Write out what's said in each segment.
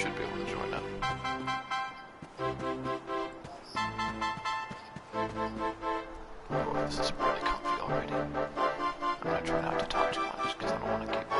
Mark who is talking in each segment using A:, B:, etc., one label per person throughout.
A: should be able to join it. Oh, this is really comfy already. I'm gonna try not to talk too much because I don't want to keep on.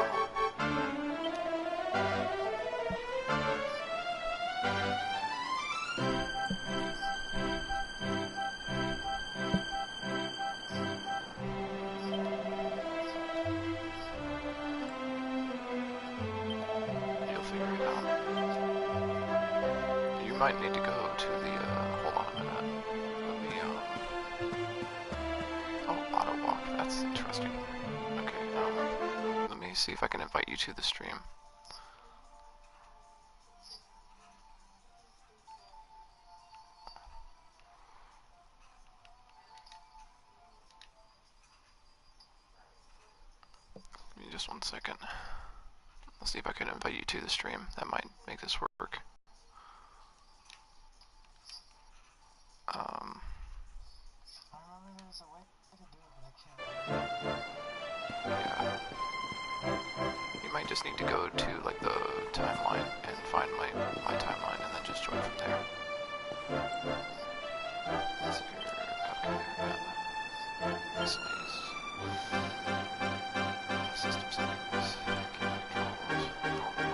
A: Might need to go to the, hold on a minute. Let me, oh, auto walk, that's interesting. Okay, let me see if I can invite you to the stream. Give me just 1 second. Let's see if I can invite you to the stream. That might make this work. Yeah. You might just need to go to like the timeline and find my timeline and then just join from there. Let's see here. Okay, miscellaneous. System settings. Camera controls.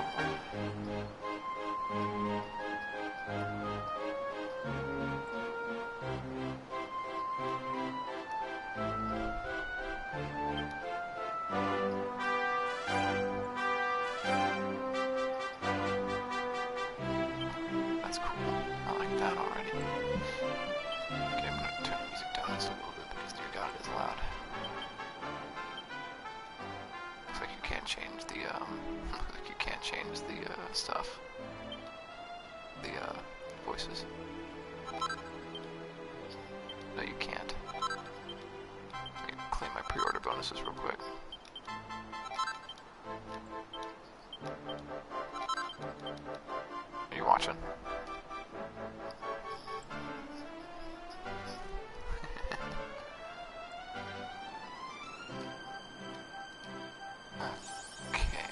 A: That's cool. I like that already. Okay, I'm gonna turn the music down just a little bit because dear God it is loud. Looks like you can't change the stuff. The voices. No, you can't. Let me claim my pre-order bonuses real quick. Are you watching? Okay.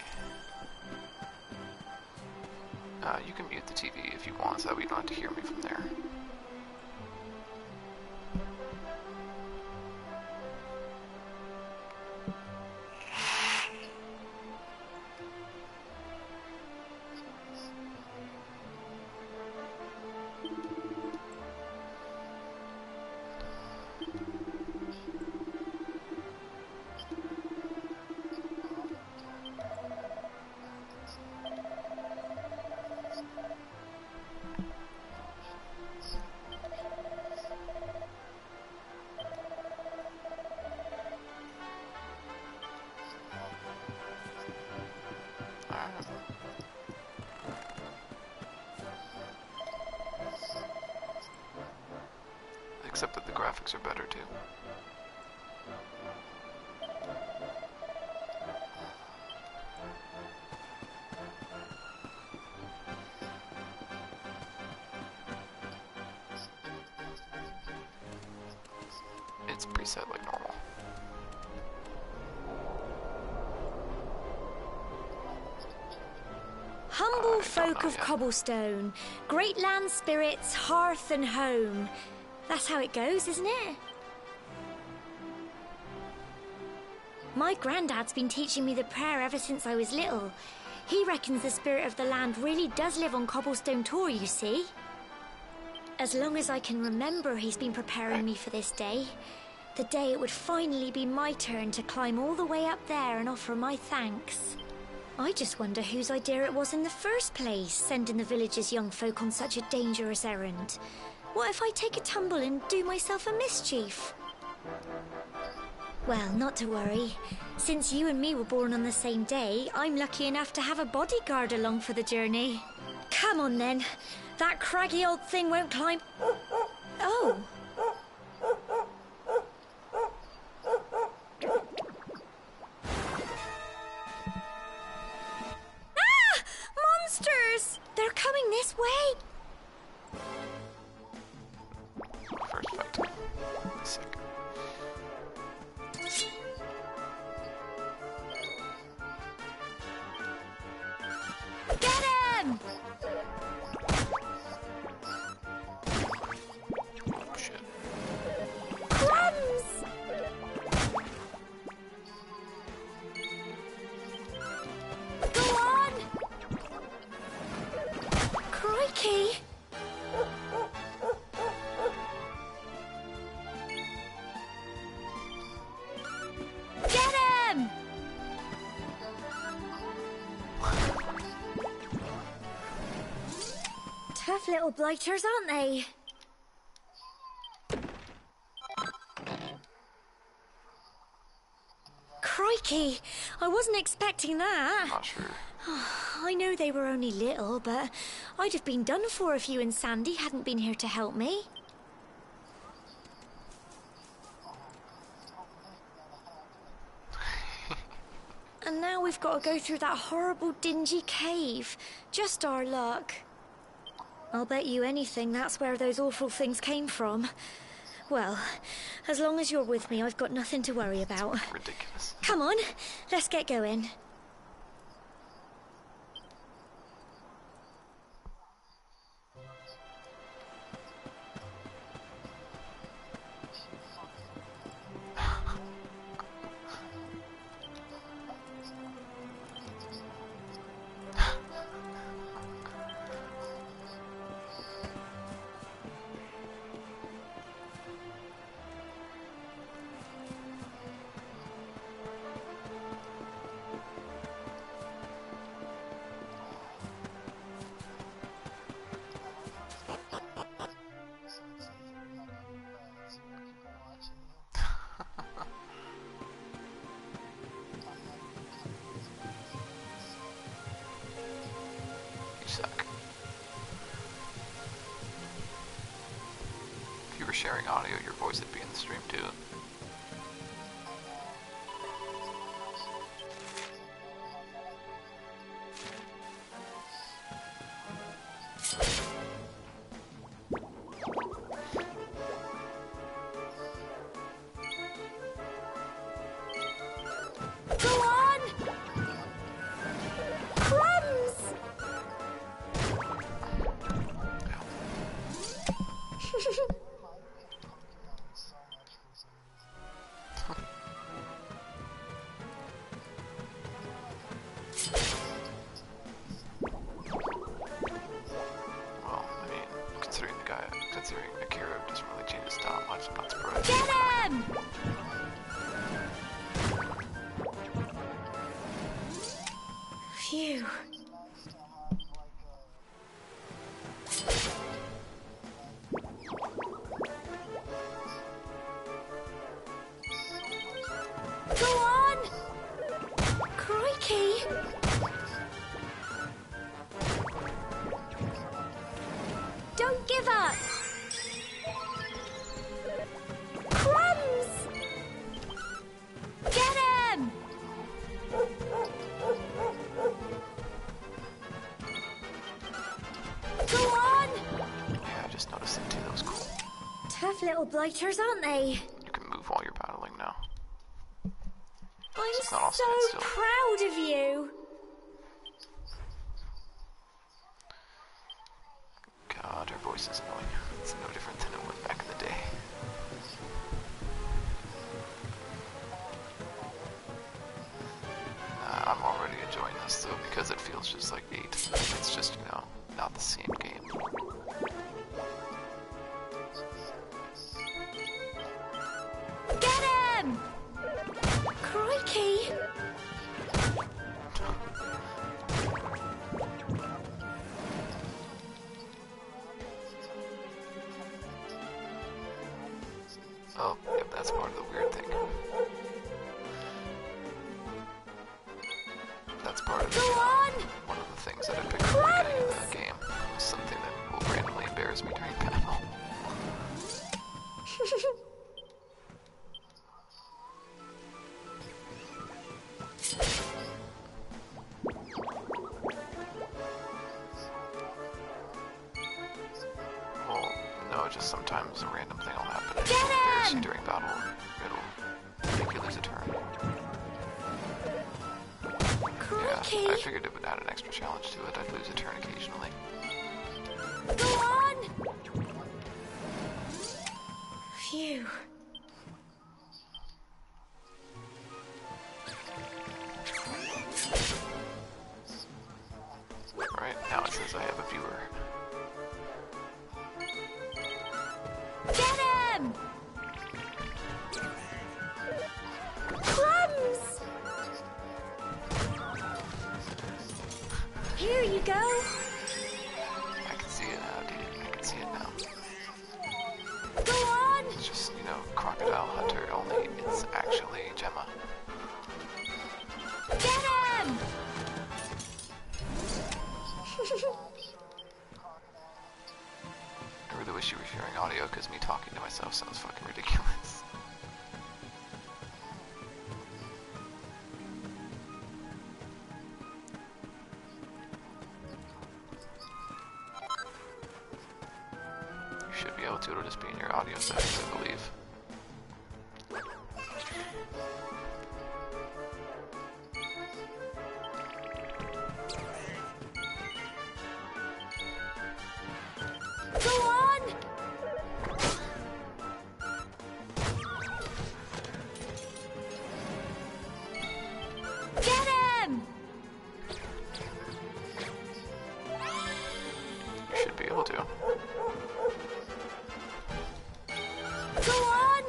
A: You can mute the TV if you want, so that way you don't have to hear me from there. Except that the graphics are better too. It's preset like normal.
B: Humble folk of Cobblestone, great land spirits, hearth and home. That's how it goes, isn't it? My granddad's been teaching me the prayer ever since I was little. He reckons the spirit of the land really does live on Cobblestone Tor, you see. As long as I can remember, he's been preparing me for this day. The day it would finally be my turn to climb all the way up there and offer my thanks. I just wonder whose idea it was in the first place, sending the village's young folk on such a dangerous errand. What if I take a tumble and do myself a mischief? Well, not to worry. Since you and me were born on the same day, I'm lucky enough to have a bodyguard along for the journey. Come on then. That craggy old thing won't climb... Oh. Ah! Monsters! They're coming this way!
A: First fight. Sick.
B: Get him! Crikey! Get him! Tough little blighters, aren't they? Crikey! I wasn't expecting that.
A: Not sure.
B: I know they were only little, but I'd have been done for if you and Sandy hadn't been here to help me. And now we've got to go through that horrible, dingy cave. Just our luck. I'll bet you anything that's where those awful things came from. Well, as long as you're with me, I've got nothing to worry about.
A: Ridiculous.
B: Come on, let's get going. You suck. If you were sharing audio, your voice would be in the stream too. Go on! Crumbs!
A: Well, I mean, considering Akira doesn't really change his style much, I'm not surprised.
B: Get him! Phew. Go on! Crikey! Don't give up! Crumbs! Get him! Go on!
A: Yeah, I just noticed it too. That was cool.
B: Tough little blighters, aren't they?
A: You can move while you're battling now.
B: I'm
A: It's not all
B: so
A: standstill.
B: proud of you.
A: God, her voice is annoying. It's no different than it was back in the day. I'm already enjoying this though because it feels just like 8. It's just, you know, not the same game.
B: Get him! Crikey!
A: Oh, yep, that's part of the weird thing. That's part of the,
B: Go on!
A: one of the things that I picked up at the beginning of the game. Was something that will randomly embarrass me during battle. Well, no, just sometimes a random thing will happen and
B: Get
A: it'll embarrass you
B: him!
A: during battle. It'll make you lose a turn.
B: Crikey!
A: Yeah, I figured it would add an extra challenge to it. I'd lose a turn occasionally.
B: Go on! Phew.
A: Right, now it says I have a viewer.
B: Get him! Crumbs! Here you go.
A: I can see it now, dude. I can see it now.
B: Go on!
A: It's just, you know, Crocodile Hunter, only it's actually Gemma.
B: Get him!
A: I really wish you were hearing audio, because me talking to myself sounds fucking ridiculous. You should be able to, it'll just be in your audio settings, I believe.
B: Go on! Get him!
A: You should be able to.
B: Go on!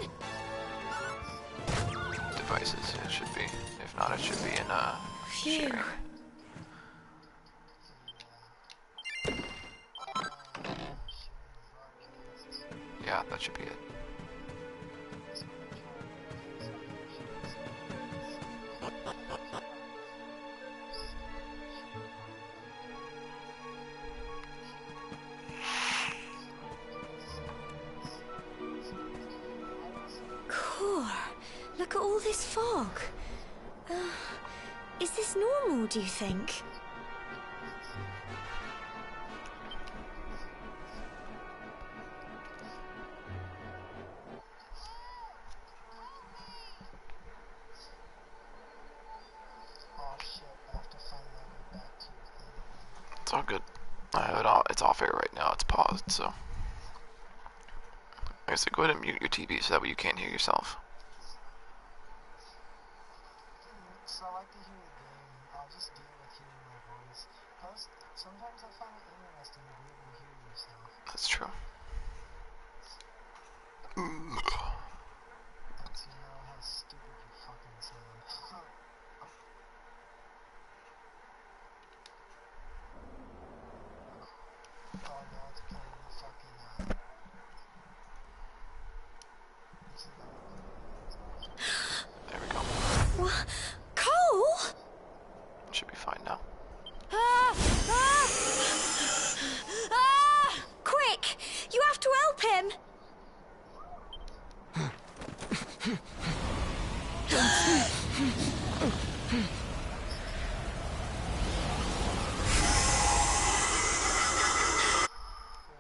A: Devices, it should be. If not, it should be in,
B: Phew.
A: sharing. Yeah, that should be it.
B: Cool. Look at all this fog. Is this normal, do you think?
A: It's all good. I have it all. It's off air right now. It's paused, so. I guess go ahead and mute your TV so that way you can't hear yourself.
C: So I like to hear the game. I'll just deal with hearing my voice. Plus, sometimes I find it interesting to be able to hear yourself.
A: That's true.
C: That's, you know, how stupid you fucking sound. Oh no, it's playing the fucking,
A: There we go.
B: What? Cole?
A: Should be fine now.
B: Ah! Ah! Ah! Quick! You have to help him!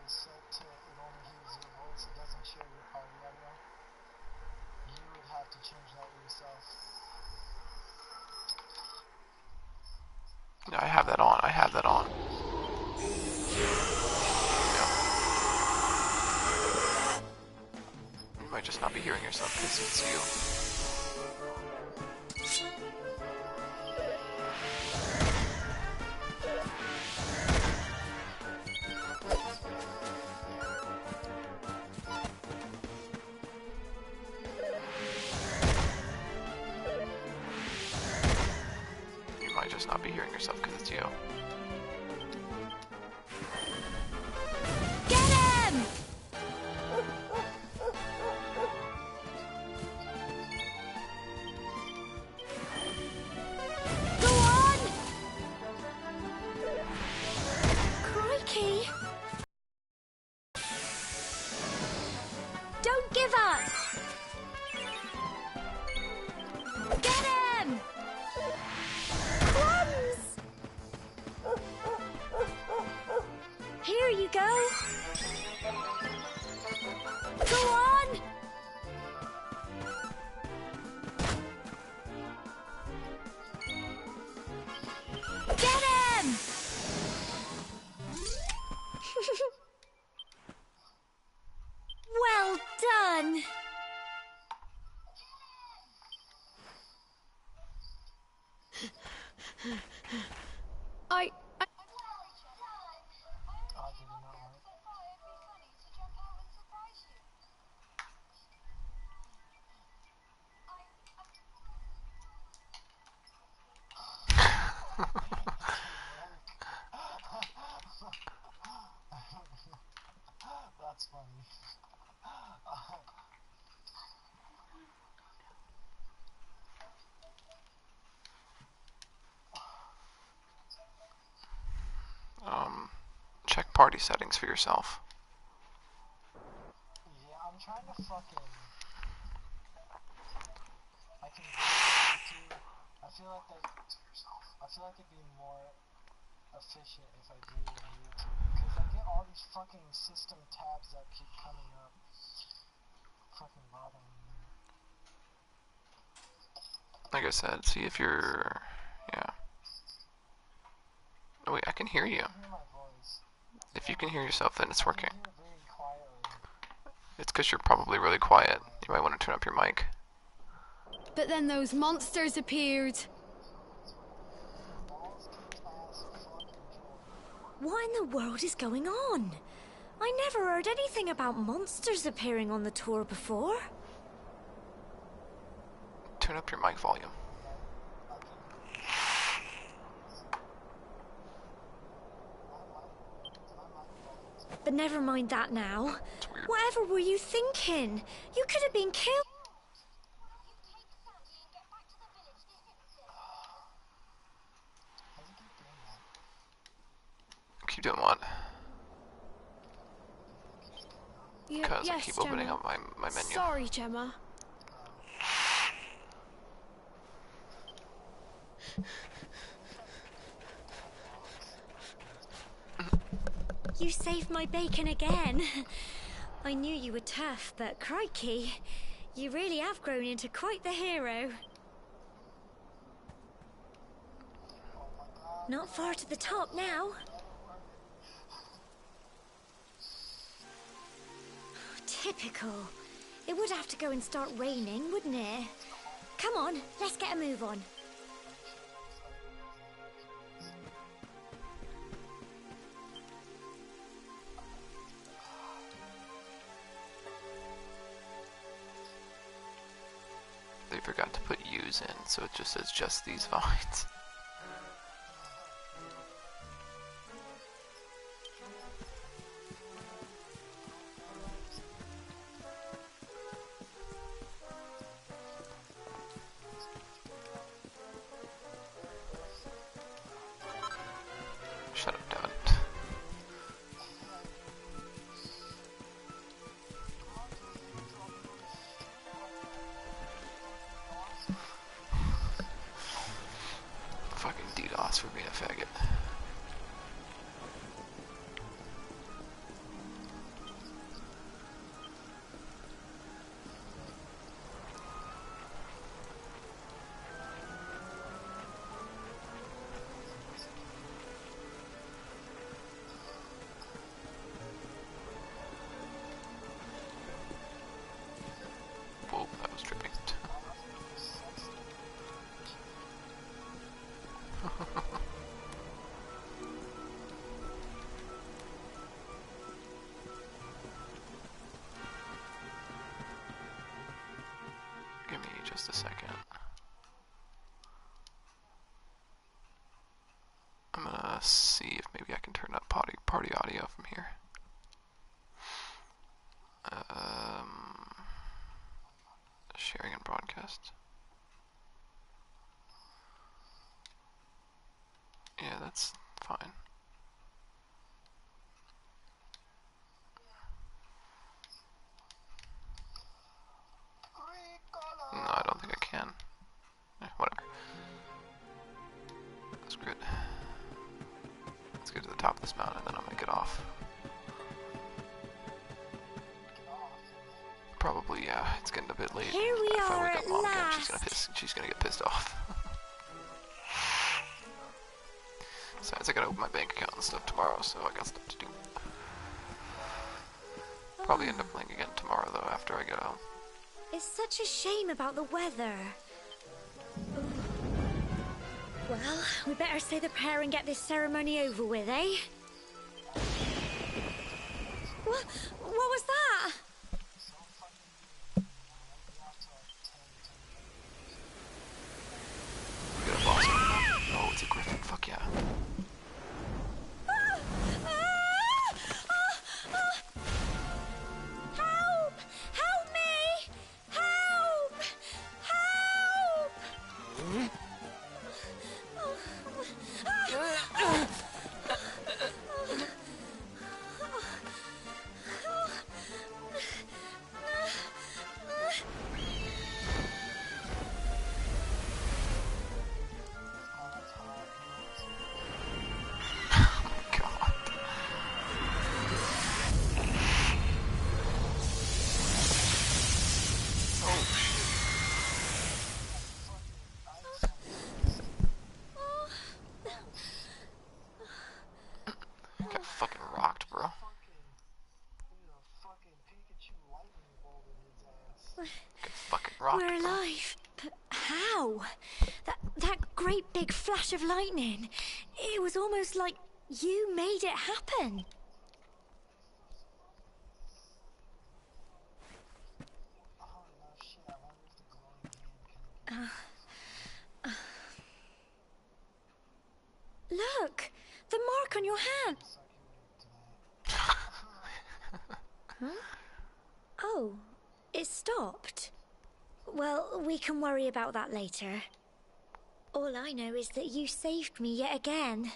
C: It's set to, it only hears your voice, it doesn't share your party audio. You would have to change that yourself.
A: Yeah, I have that on. I have that on. Yeah. You might just not be hearing yourself because it's you. You might just not be hearing yourself because it's you.
B: Get him! Go on! Crikey! Don't give up! Get him! Crumbs! Here you go. Go on! Get him! Well done. I
C: Oh, did you not like? That's funny.
A: Check party settings for yourself.
C: Yeah, I'm trying to fucking... I feel like it'd be more efficient if I do it on YouTube. Because I get all these fucking system tabs that keep coming up. Fucking bothering me.
A: Like I said, see if you're... Yeah. Oh wait, I can hear you.
C: I can hear my voice.
A: If you can hear yourself, then it's working.
C: I can hear it very quietly.
A: It's because you're probably really quiet. You might want to turn up your mic.
D: But then those monsters appeared.
B: What in the world is going on? I never heard anything about monsters appearing on the tour before.
A: Turn up your mic volume.
B: But never mind that now.
A: It's weird.
B: Whatever were you thinking? You could have been killed.
A: Keep doing what? Because I
D: Yes,
A: keep opening
D: Gemma.
A: up my menu.
D: Sorry, Gemma.
B: You saved my bacon again. I knew you were tough, but crikey, you really have grown into quite the hero. Not far to the top now. Typical. It would have to go and start raining, wouldn't it? Come on, let's get a move on.
A: They forgot to put U's in, so it just says just these vines. Shut up, Devin. Fucking DDoS for being a faggot. Whoa, that was tripping. Give me just a second. I'm gonna see if maybe I can turn up party audio from here. Sharing and broadcast. Yeah, that's fine. No, I don't think I can. Whatever. That's good. Let's get to the top of this mountain and then I'll make it off. Probably, yeah. It's getting a bit late.
B: Here we
A: If I
B: are
A: wake
B: at
A: up Mom again,
B: last.
A: she's gonna get pissed off. Besides, I gotta open my bank account and stuff tomorrow, so I got stuff to do. Probably end up playing again tomorrow, though, after I get home.
B: It's such a shame about the weather. Well, we better say the prayer and get this ceremony over with, eh? What was that?
A: We got a boss coming up. Oh, it's a griffin. Fuck yeah. rocked, bro.
C: Fucking Pikachu lightning bolt in his ass.
A: Get fucking rocked,
B: We're
A: bro.
B: alive. But how? That great big flash of lightning. It was almost like you made it happen.
C: Oh no shit, I wonder if the glowing hand can
B: Look, the mark on your hand.
C: suck you to that.
B: Oh, it stopped. Well, we can worry about that later. All I know is that you saved me yet again.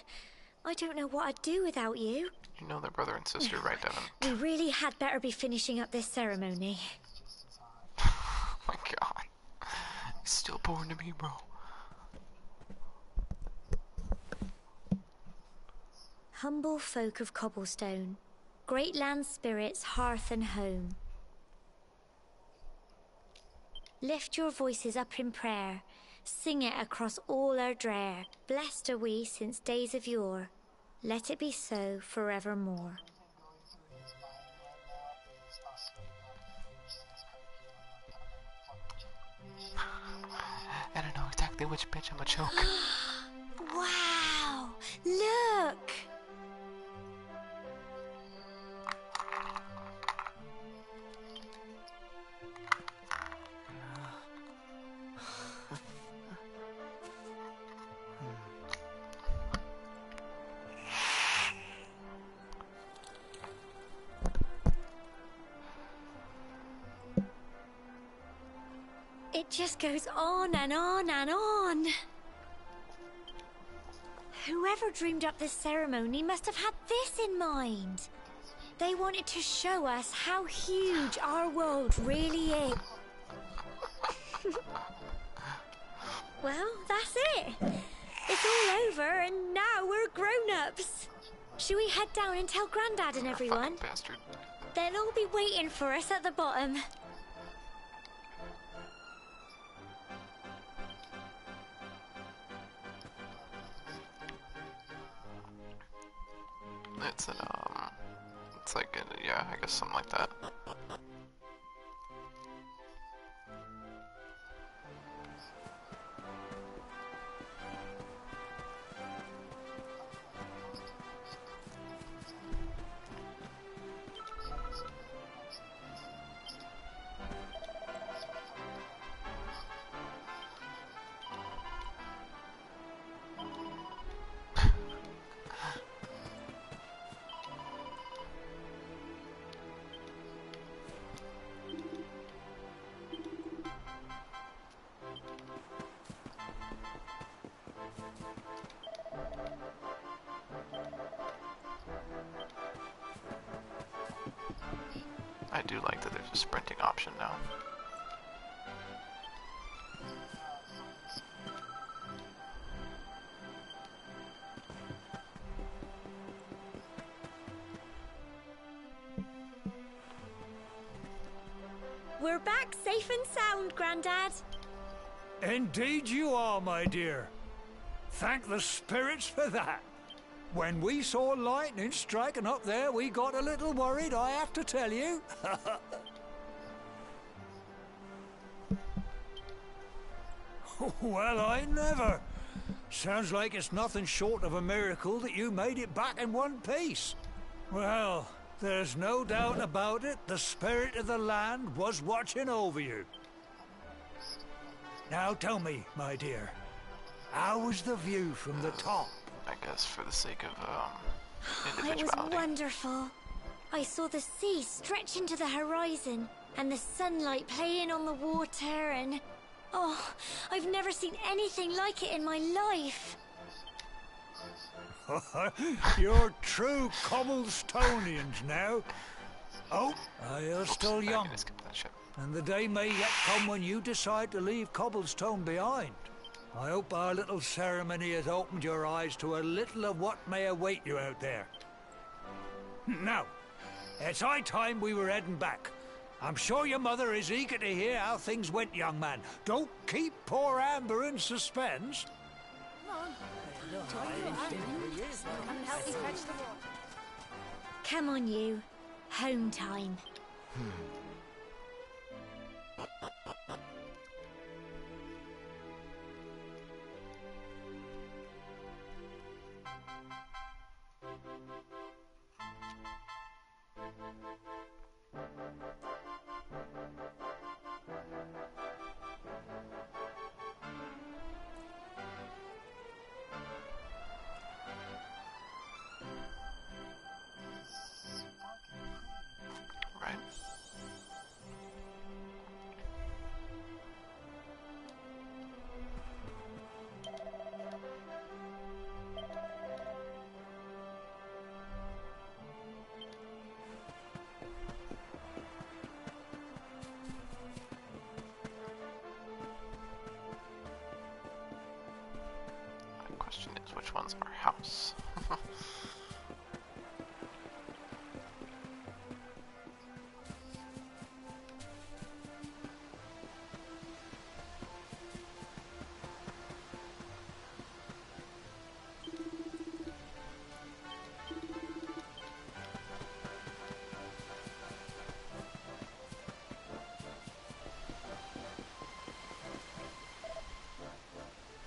B: I don't know what I'd do without you.
A: You know they're brother and sister, right, Devin?
B: We really had better be finishing up this ceremony.
C: Just as hot.
A: Oh my god. He's still born to me, bro.
B: Humble folk of Cobblestone, great land spirits, hearth and home. Lift your voices up in prayer, sing it across all our drear. Blessed are we since days of yore, let it be so forevermore.
C: Everything going through his mind right now is us being on the fierce sense curriculum, like fucking choking.
A: And I know exactly which bitch I'm a choke.
B: Wow! Look! It just goes on and on and on. Whoever dreamed up this ceremony must have had this in mind. They wanted to show us how huge our world really is. Well, that's it. It's all over and now we're grown-ups. Should we head down and tell Grandad and everyone?
A: Fucking bastard.
B: They'll all be waiting for us at the bottom.
A: It's an, it's like, yeah, I guess something like that. I do like that there's a sprinting option now.
B: We're back safe and sound, Grandad.
E: Indeed you are, my dear. Thank the spirits for that. When we saw lightning striking up there, we got a little worried, I have to tell you. Well, I never. Sounds like it's nothing short of a miracle that you made it back in one piece. Well, there's no doubt about it, the spirit of the land was watching over you. Now tell me, my dear, how was the view from the top?
A: I guess for the sake of,
B: It was
A: individuality.
B: wonderful. I saw the sea stretch into the horizon and the sunlight playing on the water and... Oh, I've never seen anything like it in my life.
E: You're true Cobblestonians now. Oh, you're still
A: I
E: young,
A: need to skip that shit.
E: and the day may yet come when you decide to leave Cobblestone behind. I hope our little ceremony has opened your eyes to a little of what may await you out there. Now, it's high time we were heading back. I'm sure your mother is eager to hear how things went, young man. Don't keep poor Amber in suspense.
B: Come on, you. Home time.
A: Right. The question is, which one's our house?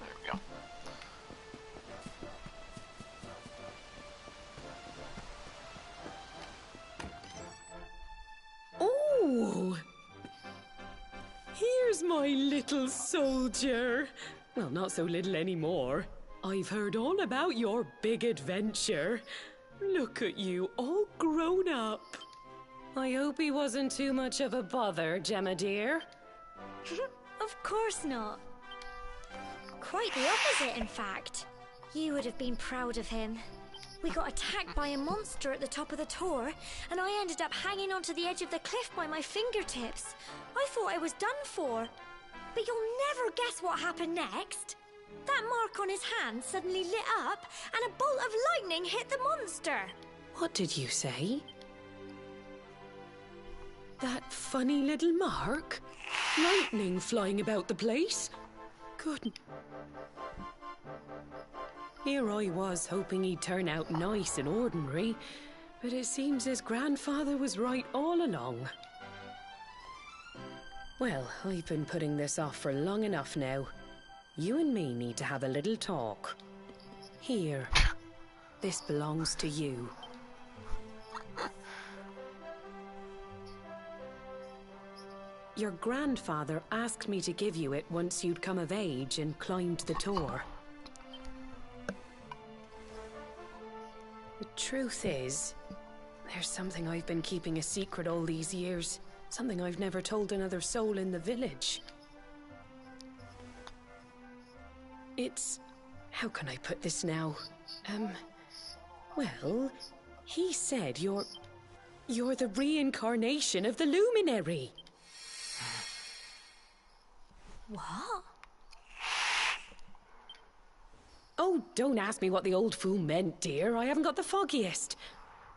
A: There we go.
F: Oh! Here's my little soldier. Well, not so little anymore. I've heard all about your big adventure. Look at you, all grown up. I hope he wasn't too much of a bother, Gemma dear.
B: Of course not. Quite the opposite, in fact. You would have been proud of him. We got attacked by a monster at the top of the tower, and I ended up hanging onto the edge of the cliff by my fingertips. I thought I was done for. But you'll never guess what happened next. That mark on his hand suddenly lit up, and a bolt of lightning hit the monster.
F: What did you say? That funny little mark? Lightning flying about the place? Good. Here I was hoping he'd turn out nice and ordinary, but it seems his grandfather was right all along. Well, I've been putting this off for long enough now. You and me need to have a little talk. Here. This belongs to you. Your grandfather asked me to give you it once you'd come of age and climbed the tower. The truth is, there's something I've been keeping a secret all these years. Something I've never told another soul in the village. It's... how can I put this now? Well, he said you're the reincarnation of the Luminary.
B: What?
F: Oh, don't ask me what the old fool meant, dear. I haven't got the foggiest.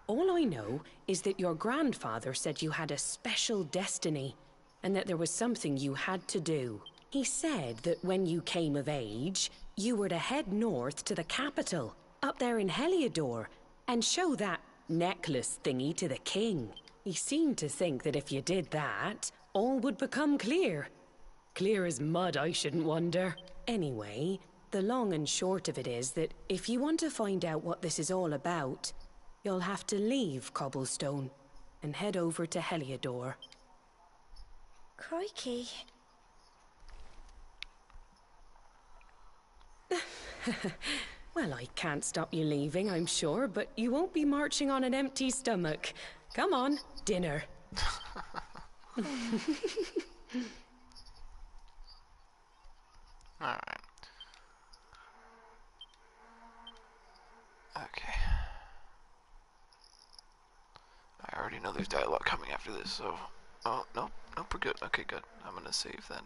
F: All I know is that your grandfather said you had a special destiny, and that there was something you had to do. He said that when you came of age, you were to head north to the capital, up there in Heliodor, and show that necklace thingy to the king. He seemed to think that if you did that, all would become clear. Clear as mud, I shouldn't wonder. Anyway, the long and short of it is that if you want to find out what this is all about, you'll have to leave Cobblestone and head over to Heliodor.
B: Crikey.
F: Well, I can't stop you leaving, I'm sure, but you won't be marching on an empty stomach. Come on, dinner.
A: Alright. Okay. I already know there's dialogue coming after this, so... Oh, nope, nope, we're good. Okay, good. I'm gonna save then.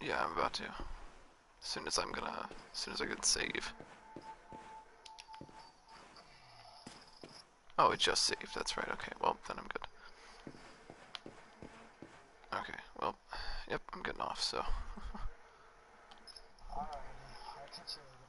A: Yeah, I'm about to. As soon as I can save. Oh, it just saved, that's right, okay, well, then I'm good. Okay, well, yep, I'm getting off, so.
C: Alrighty, I picture of